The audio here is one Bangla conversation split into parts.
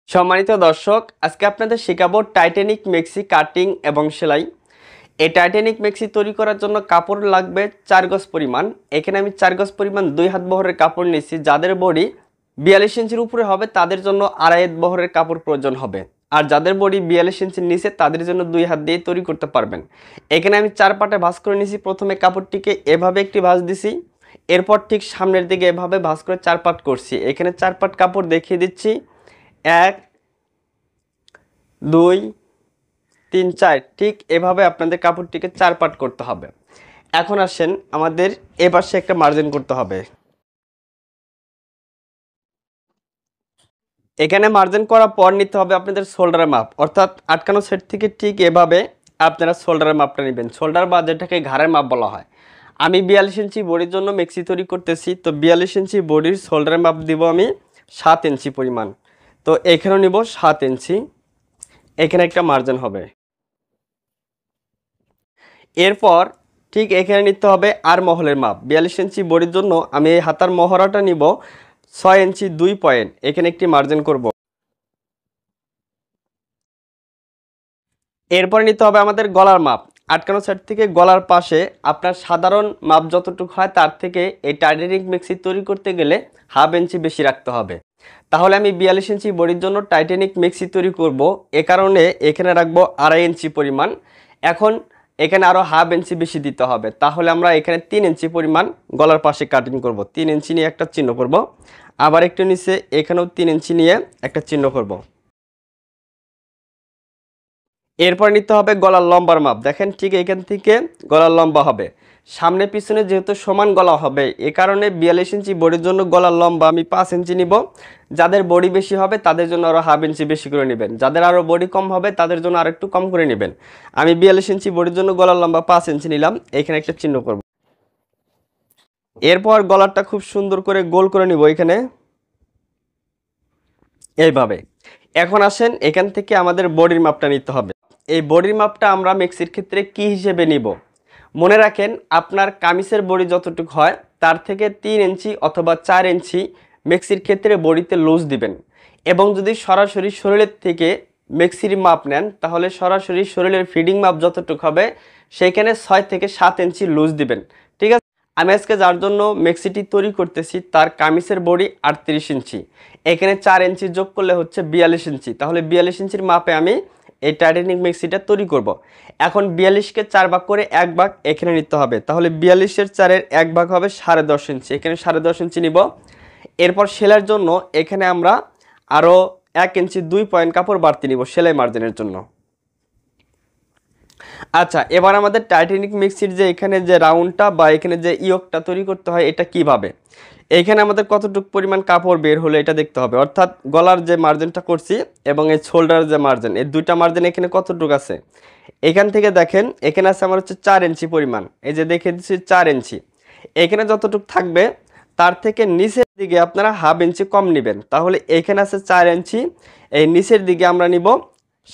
সম্মানিত দর্শক, আজকে আপনাদের শেখাবো টাইটানিক মেক্সি কাটিং এবং সেলাই। এই টাইটানিক মেক্সি তৈরি করার জন্য কাপড় লাগবে 4 গজ পরিমাণ। এখানে আমি 4 গজ পরিমাণ 2 হাত বহরের কাপড় নিয়েছি। যাদের বডি 42 ইঞ্চির উপরে হবে তাদের জন্য 2.5 হাত বহরের কাপড় প্রয়োজন হবে, আর যাদের বডি 42 ইঞ্চির নিচে তাদের জন্য 2 হাত দিয়ে তৈরি করতে পারবেন। এখানে আমি 4 পাটে ভাঁজ করে নিয়েছি। প্রথমে কাপড়টিকে এভাবে একটি ভাঁজ দিছি, এরপর ঠিক সামনের দিকে এভাবে ভাঁজ করে 4 পাট করছি। এখানে 4 পাট কাপড় দেখিয়ে দিচ্ছি। 1 2 3 4, ঠিক এভাবে আপনাদের কাপড়টিকে 4 পাট করতে হবে। এখন আসেন, আমাদের এপাশে একটা মার্জিন করতে হবে। এখানে মার্জিন করার পর নিতে হবে আপনাদের শোল্ডারের মাপ, অর্থাৎ আটকানো সেট থেকে ঠিক এভাবে আপনারা শোল্ডারের মাপটা নেবেন। শোল্ডার বা যেটাকে ঘাড়ের মাপ বলা হয়। আমি 42 ইঞ্চি বডির জন্য মেক্সি তৈরি করতেছি, তো 42 ইঞ্চি বডির শোল্ডারের মাপ দিব আমি 7 ইঞ্চি পরিমাণ। তো এখানেও নিব 7 ইঞ্চি। এখানে একটা মার্জিন হবে। এরপর ঠিক এখানে নিতে হবে আর মহলের মাপ। 42 ইঞ্চি বডির জন্য আমি এই হাতার মহড়াটা নিব 6 ইঞ্চি 2 পয়েন্ট। এখানে একটি মার্জিন করব। এরপর নিতে হবে আমাদের গলার মাপ। আটকানো সাইড থেকে গলার পাশে আপনার সাধারণ মাপ যতটুকু হয় তার থেকে এই টাইটানিক মেক্সি তৈরি করতে গেলে হাফ ইঞ্চি বেশি রাখতে হবে। তাহলে আমি 42 ইঞ্চি বডির জন্য টাইটানিক মেক্সি তৈরি করব, এ কারণে এখানে রাখবো 2.5 ইঞ্চি পরিমাণ। এখন এখানে আরও হাফ ইঞ্চি বেশি দিতে হবে, তাহলে আমরা এখানে 3 ইঞ্চি পরিমাণ গলার পাশে কাটিং করব। 3 ইঞ্চি নিয়ে একটা চিহ্ন করব, আবার একটু নিচে এখানেও 3 ইঞ্চি নিয়ে একটা চিহ্ন করব। এরপর নিতে হবে গলার লম্বার মাপ। দেখেন ঠিক এখান থেকে গলার লম্বা হবে, সামনে পিছনে যেহেতু সমান গলা হবে, এ কারণে 42 ইঞ্চি বডির জন্য গলার লম্বা আমি 5 ইঞ্চি নিব। যাদের বডি বেশি হবে তাদের জন্য আরও হাফ ইঞ্চি বেশি করে নেবেন, যাদের আরও বডি কম হবে তাদের জন্য আর একটু কম করে নেবেন। আমি 42 ইঞ্চি বডির জন্য গলার লম্বা 5 ইঞ্চি নিলাম, এখানে একটা চিহ্ন করব। এরপর গলারটা খুব সুন্দর করে গোল করে নিব এখানে এইভাবে। এখন আসেন, এখান থেকে আমাদের বডির মাপটা নিতে হবে। এই বডির মাপটা আমরা মেক্সির ক্ষেত্রে কি হিসেবে নিব? মনে রাখেন, আপনার কামিজের বডি যতটুকু হয় তার থেকে 3 ইঞ্চি অথবা 4 ইঞ্চি মেক্সির ক্ষেত্রে বডিতে লুজ দিবেন। এবং যদি সরাসরি শরীরের থেকে মেক্সির মাপ নেন তাহলে সরাসরি শরীরের ফিডিং মাপ যতটুকু হবে সেখানে 6 থেকে 7 ইঞ্চি লুজ দিবেন। ঠিক আছে? আমি আজকে যার জন্য মেক্সিটি তৈরি করতেছি তার কামিজের বডি 38 ইঞ্চি, এখানে 4 ইঞ্চি যোগ করলে হচ্ছে 42 ইঞ্চি। তাহলে 42 ইঞ্চির মাপে আমি এই টাইটানিক মেক্সিটা তৈরি করব। এখন 42কে 4 ভাগ করে 1 ভাগ এখানে নিতে হবে, তাহলে 42-এর 4-এর 1 ভাগ হবে 10.5 ইঞ্চি, এখানে 10.5 ইঞ্চি নিব। এরপর সেলাইয়ের জন্য এখানে আমরা আরও 1 ইঞ্চি 2 পয়েন্ট কাপড় বাড়তি নিব সেলাই মার্জিনের জন্য। আচ্ছা, এবার আমাদের টাইটানিক মেক্সির যে এখানে যে রাউন্ডটা বা এখানে যে ইয়কটা তৈরি করতে হয় এটা কিভাবে, এইখানে আমাদের কতটুকু পরিমাণ কাপড় বের হলো এটা দেখতে হবে। অর্থাৎ গলার যে মার্জিনটা করছি এবং এই শোল্ডার যে মার্জিন, এই দুইটা মার্জিন এখানে কতটুকু আছে, এখান থেকে দেখেন এখানে আছে আমার হচ্ছে 4 ইঞ্চি পরিমাণ। এই যে দেখে দিচ্ছি 4 ইঞ্চি, এখানে যতটুকু থাকবে তার থেকে নিচের দিকে আপনারা হাফ ইঞ্চি কম নেবেন। তাহলে এখানে আছে 4 ইঞ্চি, এই নিচের দিকে আমরা নিব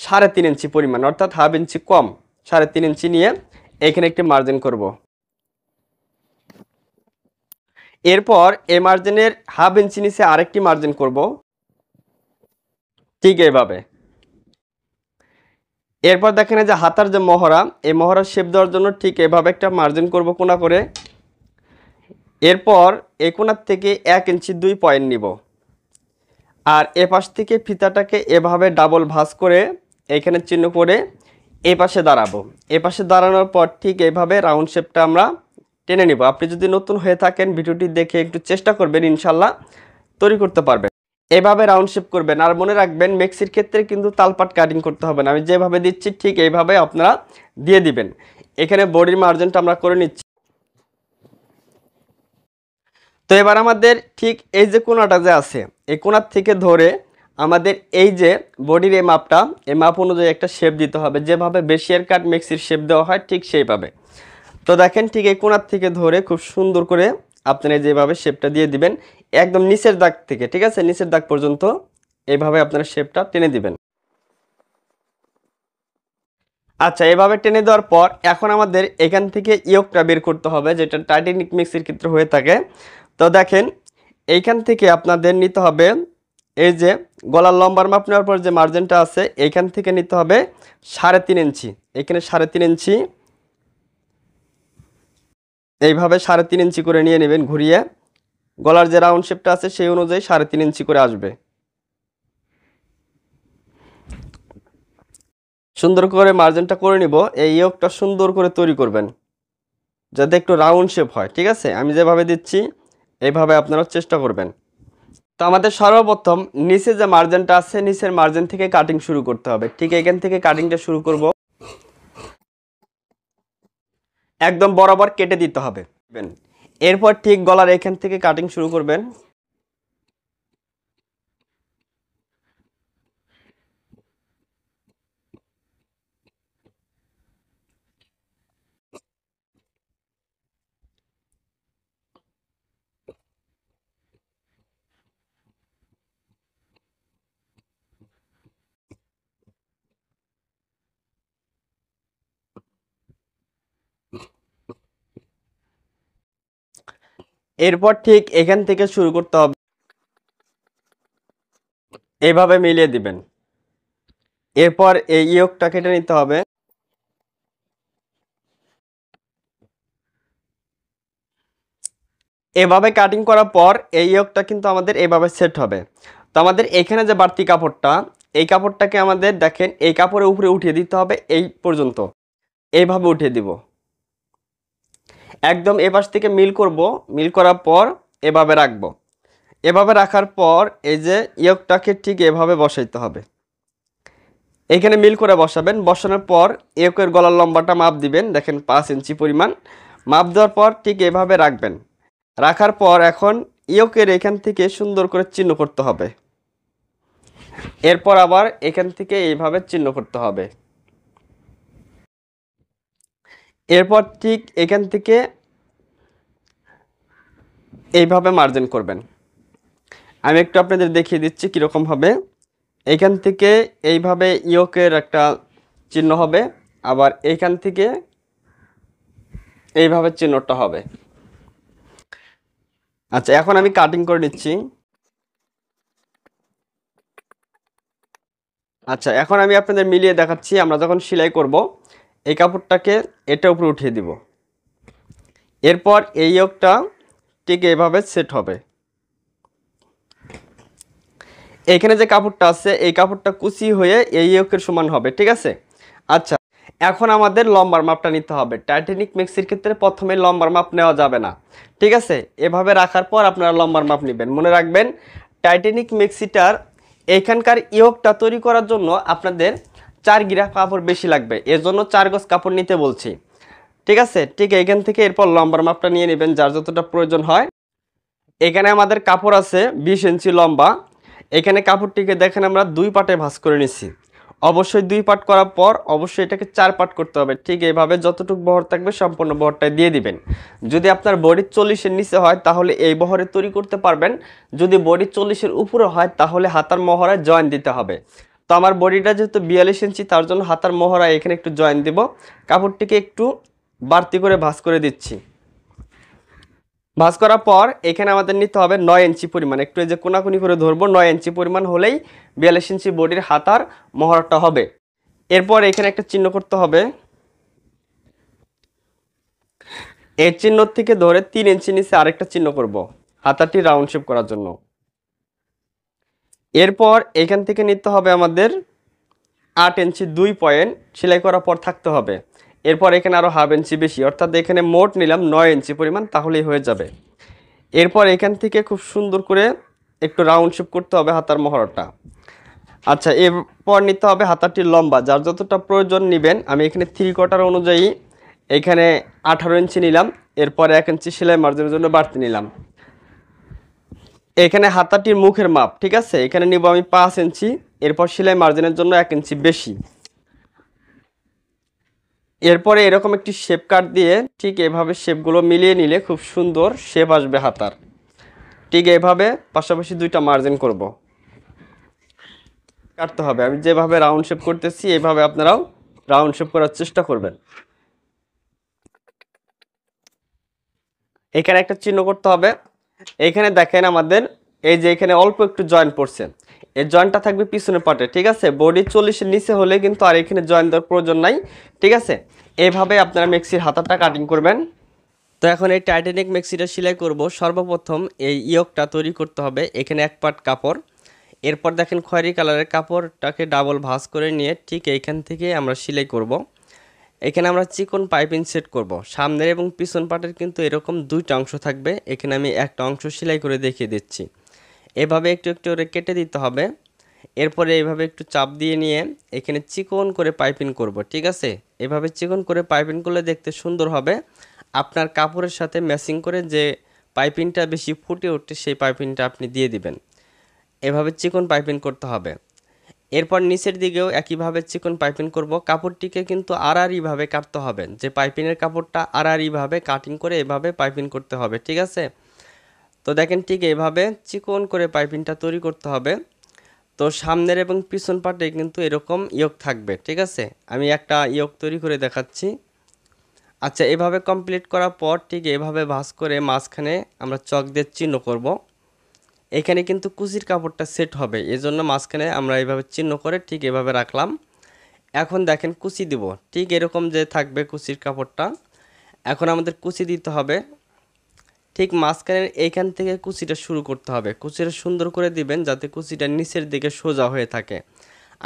3.5 ইঞ্চি পরিমাণ, অর্থাৎ হাফ ইঞ্চি কম 3.5 ইঞ্চি নিয়ে এখানে একটি মার্জিন করব। এরপর এই মার্জিনের হাফ ইঞ্চি নিচে আরেকটি মার্জিন করব, ঠিক এইভাবে। এরপর দেখেন যে হাতার যে মহড়া, এই মহড়ার শেপ দেওয়ার জন্য ঠিক এভাবে একটা মার্জিন করব কোণা করে। এরপর এই কোণার থেকে 1 ইঞ্চি 2 পয়েন্ট নিব, আর এ পাশ থেকে ফিতাটাকে এভাবে ডাবল ভাঁজ করে এখানে চিহ্ন করে এই পাশে দাঁড়াবো। এ পাশে দাঁড়ানোর পর ঠিক এইভাবে রাউন্ড শেপটা আমরা টেনে নিব। আপনি যদি নতুন হয়ে থাকেন ভিডিওটি দেখে একটু চেষ্টা করবেন, ইনশাল্লাহ তৈরি করতে পারবেন। এভাবে রাউন্ড শেপ করবেন, আর মনে রাখবেন মেক্সির ক্ষেত্রে কিন্তু তালপাট কাটিং করতে হবে না। আমি যেভাবে দিচ্ছি ঠিক এইভাবে আপনারা দিয়ে দিবেন। এখানে বডির মার্জিনটা আমরা করে নিচ্ছি। তো এবার আমাদের ঠিক এই যে কোণাটা যে আছে এই কোণার থেকে ধরে আমাদের এই যে বডির এই মাপটা, এই মাপ অনুযায়ী একটা শেপ দিতে হবে, যেভাবে বেশিয়ার কাট মেক্সির শেপ দেওয়া হয় ঠিক সেইভাবে। তো দেখেন ঠিক এই কোণার থেকে ধরে খুব সুন্দর করে আপনারা যেভাবে শেপটা দিয়ে দিবেন একদম নিচের দাগ থেকে, ঠিক আছে, নিচের দাগ পর্যন্ত এইভাবে আপনারা শেপটা টেনে দিবেন। আচ্ছা, এভাবে টেনে দেওয়ার পর এখন আমাদের এখান থেকে ইয়কটা বের করতে হবে, যেটা টাইটানিক মেক্সির ক্ষেত্রে হয়ে থাকে। তো দেখেন এইখান থেকে আপনাদের নিতে হবে এই যে গলার লম্বার মাপ নেওয়ার পর যে মার্জিনটা আছে এইখান থেকে নিতে হবে 3.5 ইঞ্চি। এখানে 3.5 ইঞ্চি, এইভাবে 3.5 ইঞ্চি করে নিয়ে নেবেন ঘুরিয়ে। গলার যে রাউন্ড শেপটা আছে সেই অনুযায়ী 3.5 ইঞ্চি করে আসবে। সুন্দর করে মার্জিনটা করে নিব। এই ইয়োগটা সুন্দর করে তৈরি করবেন যাতে একটু রাউন্ড শেপ হয়, ঠিক আছে? আমি যেভাবে দিচ্ছি এইভাবে আপনারা চেষ্টা করবেন। তো আমাদের সর্বপ্রথম নিচে যে মার্জিনটা আছে নিচের মার্জিন থেকে কাটিং শুরু করতে হবে। ঠিক এখান থেকে কাটিংটা শুরু করব। একদম বরাবর কেটে দিতে হবে। এরপর ঠিক গলার এখান থেকে কাটিং শুরু করবেন। এরপর ঠিক এখান থেকে শুরু করতে হবে, এইভাবে মিলিয়ে দিবেন। এরপর এই ইয়োগটা কেটে নিতে হবে। এভাবে কাটিং করার পর এই ইয়োগটা কিন্তু আমাদের এভাবে সেট হবে। তো আমাদের এখানে যে বাড়তি কাপড়টা, এই কাপড়টাকে আমাদের দেখেন এই কাপড়ের উপরে উঠিয়ে দিতে হবে। এই পর্যন্ত এইভাবে উঠিয়ে দিব। একদম এ পাশ থেকে মিল করব। মিল করার পর এভাবে রাখবো। এভাবে রাখার পর এই যে ইয়োগটাকে ঠিক এভাবে বসাইতে হবে। এখানে মিল করে বসাবেন। বসানোর পর ইয়োগের গলার লম্বাটা মাপ দিবেন, দেখেন 5 ইঞ্চি পরিমাণ। মাপ দেওয়ার পর ঠিক এভাবে রাখবেন। রাখার পর এখন ইয়োগের এখান থেকে সুন্দর করে চিহ্ন করতে হবে। এরপর আবার এখান থেকে এইভাবে চিহ্ন করতে হবে। এরপর ঠিক এখান থেকে এইভাবে মার্জিন করবেন। আমি একটু আপনাদের দেখিয়ে দিচ্ছি কীরকম হবে। এইখান থেকে এইভাবে ইয়োগের একটা চিহ্ন হবে, আবার এইখান থেকে এইভাবে চিহ্নটা হবে। আচ্ছা, এখন আমি কাটিং করে নিচ্ছি। আচ্ছা, এখন আমি আপনাদের মিলিয়ে দেখাচ্ছি। আমরা যখন সেলাই করব এই কাপড়টাকে এটা উপরে উঠিয়ে দিব। এরপর এই ইয়োগটা ঠিক এইভাবে সেট হবে। এখানে যে কাপড়টা আছে এই কাপড়টা কুচি হয়ে এই ইয়োগের সমান হবে, ঠিক আছে? আচ্ছা, এখন আমাদের লম্বার মাপটা নিতে হবে। টাইটানিক মেক্সির ক্ষেত্রে প্রথমে লম্বার মাপ নেওয়া যাবে না, ঠিক আছে? এভাবে রাখার পর আপনারা লম্বার মাপ নেবেন। মনে রাখবেন টাইটানিক মেক্সিটার এইখানকার ইয়োগটা তৈরি করার জন্য আপনাদের 4 গিরা কাপড় বেশি লাগবে, এর জন্য 4 গজ কাপড় নিতে বলছি, ঠিক আছে? ঠিক এইখান থেকে এরপর লম্বার মাপটা নিয়ে নেবেন যার যতটা প্রয়োজন হয়। এখানে আমাদের কাপড় আছে 20 ইঞ্চি লম্বা। এখানে কাপড়টিকে দেখেন আমরা 2 পার্টে ভাঁজ করে নিচ্ছি। অবশ্যই 2 পার্ট করার পর অবশ্যই এটাকে 4 পার্ট করতে হবে। ঠিক এইভাবে যতটুকু বহর থাকবে সম্পূর্ণ বহরটাই দিয়ে দিবেন। যদি আপনার বডি 40-এর নিচে হয় তাহলে এই বহরে তৈরি করতে পারবেন। যদি বডি 40-এর উপরে হয় তাহলে হাতার মহড়ায় জয়েন দিতে হবে। তো আমার বডিটা যেহেতু 42 ইঞ্চি তার জন্য হাতার মহড়ায় এখানে একটু জয়েন দিব। কাপড়টিকে একটু বাড়তি করে ভাঁজ করে দিচ্ছি। ভাঁজ করার পর এখানে আমাদের নিতে হবে 9 ইঞ্চি পরিমাণ। একটু এই যে কোনাকুনি করে ধরবো, 9 ইঞ্চি পরিমাণ হলেই 42 ইঞ্চি বডির হাতার মহড়াটা হবে। এরপর এখানে একটা চিহ্ন করতে হবে। এই চিহ্ন থেকে ধরে 3 ইঞ্চি নিচে আরেকটা চিহ্ন করব হাতাটি রাউন্ড শেপ করার জন্য। এরপর এখান থেকে নিতে হবে আমাদের 8 ইঞ্চি 2 পয়েন্ট সেলাই করার পর থাকতে হবে। এরপর এখানে আরও হাফ ইঞ্চি বেশি, অর্থাৎ এখানে মোট নিলাম 9 ইঞ্চি পরিমাণ, তাহলেই হয়ে যাবে। এরপর এখান থেকে খুব সুন্দর করে একটু রাউন্ড শেপ করতে হবে হাতার মহড়াটা। আচ্ছা, এরপর নিতে হবে হাতাটির লম্বা, যার যতটা প্রয়োজন নেবেন। আমি এখানে 3/4 অনুযায়ী এখানে 18 ইঞ্চি নিলাম। এরপর 1 ইঞ্চি সেলাই মার্জিনের জন্য বাড়তি নিলাম। এখানে হাতাটির মুখের মাপ, ঠিক আছে? এখানে নিব আমি 5 ইঞ্চি। এরপর সেলাই মার্জিনের জন্য 1 ইঞ্চি বেশি। এরপরে এরকম একটি শেপ কাট দিয়ে ঠিক এভাবে শেপগুলো মিলিয়ে নিলে খুব সুন্দর শেপ আসবে হাতার। ঠিক এভাবে পাশাপাশি 2টা মার্জিন করব, কাটতে হবে। আমি যেভাবে রাউন্ড শেপ করতেছি এইভাবে আপনারাও রাউন্ড শেপ করার চেষ্টা করবেন। এখানে একটা চিহ্ন করতে হবে। এখানে দেখেন আমাদের এই যে এখানে অল্প একটু জয়েন্ট পড়ছে, এই জয়েন্টটা থাকবে পিছনের পার্টে, ঠিক আছে। বডি 40-এর নিচে হলে কিন্তু আর এখানে জয়েন্ট দেওয়ার প্রয়োজন নাই, ঠিক আছে। এইভাবে আপনারা মেক্সির হাতাটা কাটিং করবেন। তো এখন এই টাইটানিক মেক্সিটা সেলাই করব। সর্বপ্রথম এই ইয়োকটা তৈরি করতে হবে। এখানে এক পাট কাপড়, এরপর দেখেন খয়েরি কালারের কাপড়টাকে ডাবল ভাঁজ করে নিয়ে ঠিক এইখান থেকে আমরা সেলাই করব। এখানে আমরা চিকন পাইপিং সেট করব। সামনের এবং পিছন পাটের কিন্তু এরকম দুইটা অংশ থাকবে, এখানে আমি একটা অংশ সেলাই করে দেখিয়ে দিচ্ছি। এভাবে একটু একটু করে কেটে দিতে হবে। এরপরে এইভাবে একটু চাপ দিয়ে নিয়ে এখানে চিকন করে পাইপিং করব, ঠিক আছে। এভাবে চিকন করে পাইপিং করলে দেখতে সুন্দর হবে। আপনার কাপড়ের সাথে ম্যাচিং করে যে পাইপিংটা বেশি ফুটে ওঠে সেই পাইপিংটা আপনি দিয়ে দিবেন। এভাবে চিকন পাইপিং করতে হবে। এরপর নিচের দিকেও একইভাবে চিকন পাইপিং করব। কাপড়টিকে কিন্তু আড়াআড়িভাবে কাটতে হবে, যে পাইপিংয়ের কাপড়টা আড়াআড়িভাবে কাটিং করে এভাবে পাইপিং করতে হবে, ঠিক আছে। তো দেখেন ঠিক এইভাবে চিকন করে পাইপিংটা তৈরি করতে হবে। তো সামনের এবং পিছন পাটে কিন্তু এরকম ইয়োক থাকবে, ঠিক আছে। আমি একটা ইয়োক তৈরি করে দেখাচ্ছি। আচ্ছা, এভাবে কমপ্লিট করার পর ঠিক এভাবে ভাঁজ করে মাঝখানে আমরা চক দিয়ে চিহ্ন করব। এখানে কিন্তু কুচির কাপড়টা সেট হবে, এজন্য মাঝখানে আমরা এইভাবে চিহ্ন করে ঠিক এভাবে রাখলাম। এখন দেখেন কুচি দিব, ঠিক এরকম যে থাকবে কুচির কাপড়টা। এখন আমাদের কুচি দিতে হবে। ঠিক মাঝখানের এইখান থেকে কুচিটা শুরু করতে হবে। কুচিটা সুন্দর করে দিবেন যাতে কুচিটা নিচের দিকে সোজা হয়ে থাকে।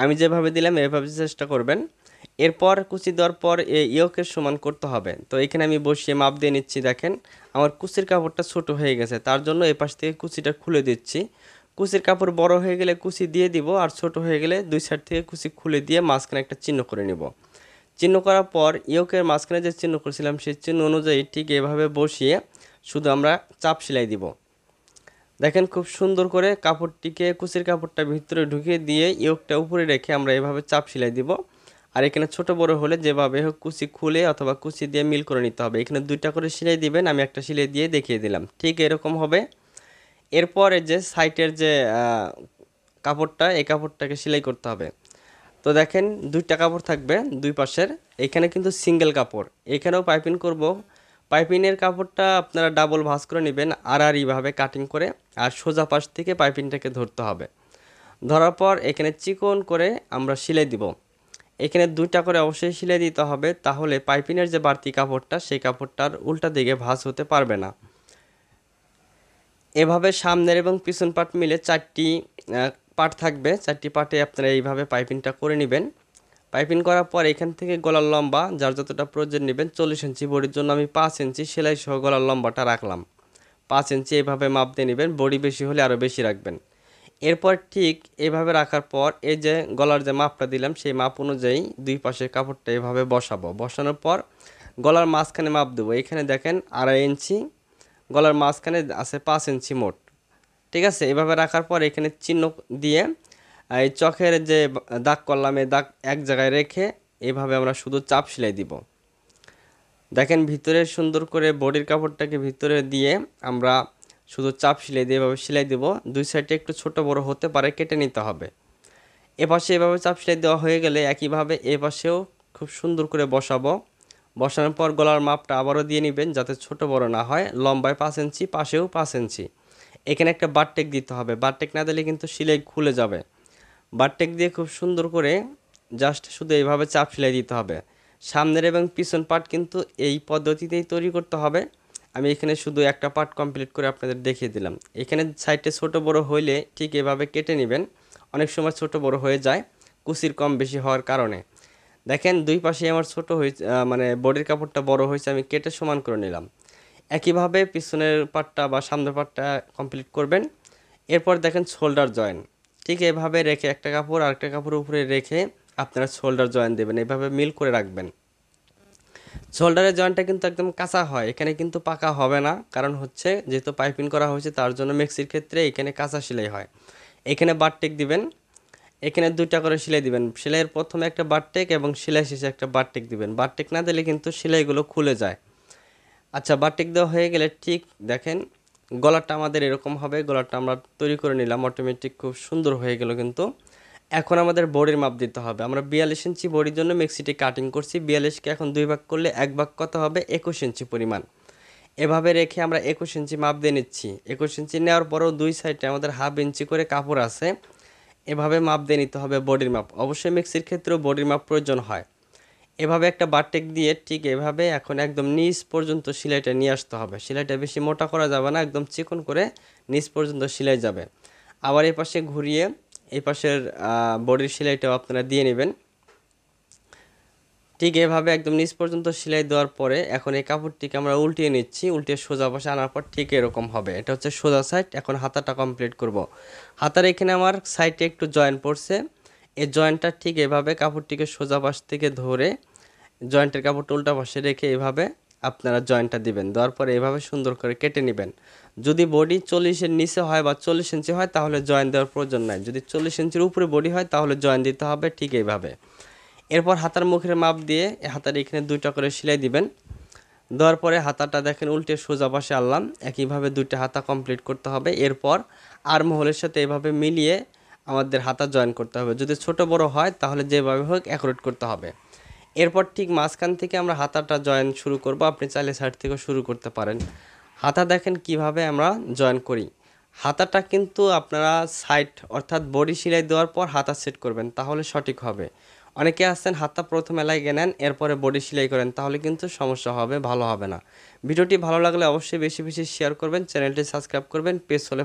আমি যেভাবে দিলাম এভাবে চেষ্টা করবেন। এরপর কুচি দেওয়ার পর এই ইয়োকের সমান করতে হবে। তো এখানে আমি বসিয়ে মাপ দিয়ে নিচ্ছি। দেখেন আমার কুচির কাপড়টা ছোট হয়ে গেছে, তার জন্য এই পাশ থেকে কুচিটা খুলে দিচ্ছি। কুচির কাপড় বড় হয়ে গেলে কুচি দিয়ে দিব, আর ছোট হয়ে গেলে দুই সাইড থেকে কুচি খুলে দিয়ে মাঝখানে একটা চিহ্ন করে নিব। চিহ্ন করার পর ইয়োকের মাঝখানে যে চিহ্ন করেছিলাম সেই চিহ্ন অনুযায়ী ঠিক এভাবে বসিয়ে শুধু আমরা চাপ সেলাই দিব। দেখেন খুব সুন্দর করে কাপড়টিকে কুচির কাপড়টা ভিতরে ঢুকিয়ে দিয়ে ইয়োকটা উপরে রেখে আমরা এভাবে চাপ সেলাই দিব। আর এখানে ছোট বড় হলে যেভাবে হোক কুচি খুলে অথবা কুচি দিয়ে মিল করে নিতে হবে। এখানে দুইটা করে সেলাই দিবেন, আমি একটা সেলাই দিয়ে দেখিয়ে দিলাম, ঠিক এরকম হবে। এরপর এই যে সাইডের যে কাপড়টা, এই কাপড়টাকে সেলাই করতে হবে। তো দেখেন দুইটা কাপড় থাকবে দুই পাশের, এখানে কিন্তু সিঙ্গেল কাপড়, এখানেও পাইপিং করব। পাইপিংয়ের কাপড়টা আপনারা ডাবল ভাঁজ করে নেবেন আড়াআড়িভাবে কাটিং করে, আর সোজা পাশ থেকে পাইপিংটাকে ধরতে হবে। ধরার পর এখানে চিকন করে আমরা সেলাই দিব। এখানে দুইটা করে অবশ্যই সেলাই দিতে হবে, তাহলে পাইপিংয়ের যে বাড়তি কাপড়টা সেই কাপড়টার উল্টা দিকে ভাঁজ হতে পারবে না। এভাবে সামনের এবং পিছন পাট মিলে চারটি পার্ট থাকবে, চারটি পার্টে আপনারা এইভাবে পাইপিংটা করে নেবেন। পাইপিং করার পর এখান থেকে গলার লম্বা যার যতটা প্রয়োজন নেবেন, 40 ইঞ্চি বডির জন্য আমি 5 ইঞ্চি সেলাই সহ গলার লম্বাটা রাখলাম। 5 ইঞ্চি এইভাবে মাপ দিয়ে নেবেন, বডি বেশি হলে আরও বেশি রাখবেন। এরপর ঠিক এইভাবে রাখার পর এই যে গলার যে মাপটা দিলাম সেই মাপ অনুযায়ী দুই পাশে কাপড়টা এভাবে বসাবো। বসানোর পর গলার মাঝখানে মাপ দেবো। এখানে দেখেন 2.5 ইঞ্চি, গলার মাঝখানে আছে 5 ইঞ্চি মোট, ঠিক আছে। এভাবে রাখার পর এখানে চিহ্ন দিয়ে এই চকের যে দাগ করলাম এই দাগ এক জায়গায় রেখে এভাবে আমরা শুধু চাপ সেলাই দিব। দেখেন ভিতরে সুন্দর করে বডির কাপড়টাকে ভিতরে দিয়ে আমরা শুধু চাপ সেলাই দিয়ে এভাবে সেলাই দেব। দুই সাইডে একটু ছোট বড় হতে পারে, কেটে নিতে হবে। এপাশে এভাবে চাপ সেলাই দেওয়া হয়ে গেলে একইভাবে এপাশেও খুব সুন্দর করে বসাবো। বসানোর পর গলার মাপটা আবারও দিয়ে নেবেন যাতে ছোট বড় না হয়। লম্বায় 5 ইঞ্চি, পাশেও 5 ইঞ্চি। এখানে একটা বারটেক দিতে হবে, বারটেক না দিলে কিন্তু সেলাই খুলে যাবে। বারটেক দিয়ে খুব সুন্দর করে জাস্ট শুধু এইভাবে চাপ সেলাই দিতে হবে। সামনের এবং পিছন পার্ট কিন্তু এই পদ্ধতিতেই তৈরি করতে হবে। আমি এখানে শুধু একটা পার্ট কমপ্লিট করে আপনাদের দেখিয়ে দিলাম। এখানে সাইডে ছোট বড় হইলে ঠিক এভাবে কেটে নেবেন। অনেক সময় ছোট বড় হয়ে যায় কুচির কম বেশি হওয়ার কারণে। দেখেন দুই পাশে আমার ছোট হয়েছে, মানে বডির কাপড়টা বড় হয়েছে, আমি কেটে সমান করে নিলাম। একইভাবে পিছনের পার্টটা বা সামনের পার্টটা কমপ্লিট করবেন। এরপর দেখেন শোল্ডার জয়েন, ঠিক এভাবে রেখে একটা কাপড় আরেকটা কাপড়ের উপরে রেখে আপনারা শোল্ডার জয়েন দেবেন, এভাবে মিল করে রাখবেন। শোল্ডারের জয়েন্টটা কিন্তু একদম কাঁচা হয়, এখানে কিন্তু পাকা হবে না, কারণ হচ্ছে যেহেতু পাইপিং করা হয়েছে তার জন্য মেক্সির ক্ষেত্রে এখানে কাঁচা সেলাই হয়। এখানে বারটেক দিবেন, এখানে দুইটা করে সেলাই দিবেন। সেলাইয়ের প্রথমে একটা বারটেক এবং সেলাই শেষে একটা বারটেক দিবেন। বারটেক না দিলে কিন্তু সেলাইগুলো খুলে যায়। আচ্ছা, বারটেক দেওয়া হয়ে গেলে ঠিক দেখেন গলাটা আমাদের এরকম হবে। গলাটা আমরা তৈরি করে নিলাম, অটোমেটিক খুব সুন্দর হয়ে গেল। কিন্তু এখন আমাদের বডির মাপ দিতে হবে। আমরা 42 ইঞ্চি বডির জন্য মেক্সিটি কাটিং করছি। 42কে এখন দুই ভাগ করলে এক ভাগ কত হবে? 21 ইঞ্চি পরিমাণ। এভাবে রেখে আমরা 21 ইঞ্চি মাপ দিয়ে নিচ্ছি। 21 ইঞ্চি নেওয়ার পরেও দুই সাইডে আমাদের হাফ ইঞ্চি করে কাপড় আছে, এভাবে মাপ দিয়ে নিতে হবে বডির মাপ। অবশ্যই মিক্সির ক্ষেত্রেও বডির মাপ প্রয়োজন হয়। এভাবে একটা বারটেক দিয়ে ঠিক এভাবে এখন একদম নিচ পর্যন্ত সেলাইটা নিয়ে আসতে হবে। সেলাইটা বেশি মোটা করা যাবে না, একদম চিকন করে নিচ পর্যন্ত সেলাই যাবে। আবার এই পাশে ঘুরিয়ে এই পাশের বডির সেলাইটাও আপনারা দিয়ে নেবেন। ঠিক এভাবে একদম নিচ পর্যন্ত সেলাই দেওয়ার পরে এখন এই কাপড়টিকে আমরা উল্টিয়ে নিচ্ছি। উল্টিয়ে সোজা পাশে আনার পর ঠিক এরকম হবে। এটা হচ্ছে সোজা সাইড। এখন হাতাটা কমপ্লিট করব। হাতার এখানে আমার সাইডে একটু জয়েন পড়ছে, এই জয়েন্টটা ঠিক এভাবে কাপড়টিকে সোজা পাশ থেকে ধরে জয়েন্টের কাপড়টা উল্টা পাশে রেখে এভাবে আপনারা জয়েন্টটা দিবেন। দেওয়ার পরে এভাবে সুন্দর করে কেটে নেবেন। যদি বডি 40-এর নিচে হয় বা 40 ইঞ্চি হয় তাহলে জয়েন দেওয়ার প্রয়োজন নাই। যদি 40 ইঞ্চির উপরে বডি হয় তাহলে জয়েন দিতে হবে ঠিক এইভাবে। এরপর হাতার মুখের মাপ দিয়ে হাতার এখানে 2টা করে সেলাই দিবেন। দেওয়ার পরে হাতাটা দেখেন উল্টে সোজা পাশে আনলাম, একইভাবে 2টা হাতা কমপ্লিট করতে হবে। এরপর আর্ম হোলের সাথে এভাবে মিলিয়ে আমাদের হাতা জয়েন করতে হবে। যদি ছোট বড় হয় তাহলে যেভাবে হোক অ্যাকুরেট করতে হবে। এরপর ঠিক মাঝখান থেকে আমরা হাতাটা জয়েন শুরু করব। আপনি চাইলে সাইড থেকেও শুরু করতে পারেন। হাতা দেখেন কিভাবে আমরা জয়েন করি। হাতাটা কিন্তু আপনারা সাইড অর্থাৎ বডি সেলাই দেওয়ার পর হাতা সেট করবেন, তাহলে সঠিক হবে। অনেকে আছেন হাতা প্রথমে লাগিয়ে নেন এরপরে বডি সেলাই করেন, তাহলে কিন্তু সমস্যা হবে, ভালো হবে না। ভিডিওটি ভালো লাগলে অবশ্যই বেশি বেশি শেয়ার করবেন, চ্যানেলটি সাবস্ক্রাইব করবেন, পেজ হলে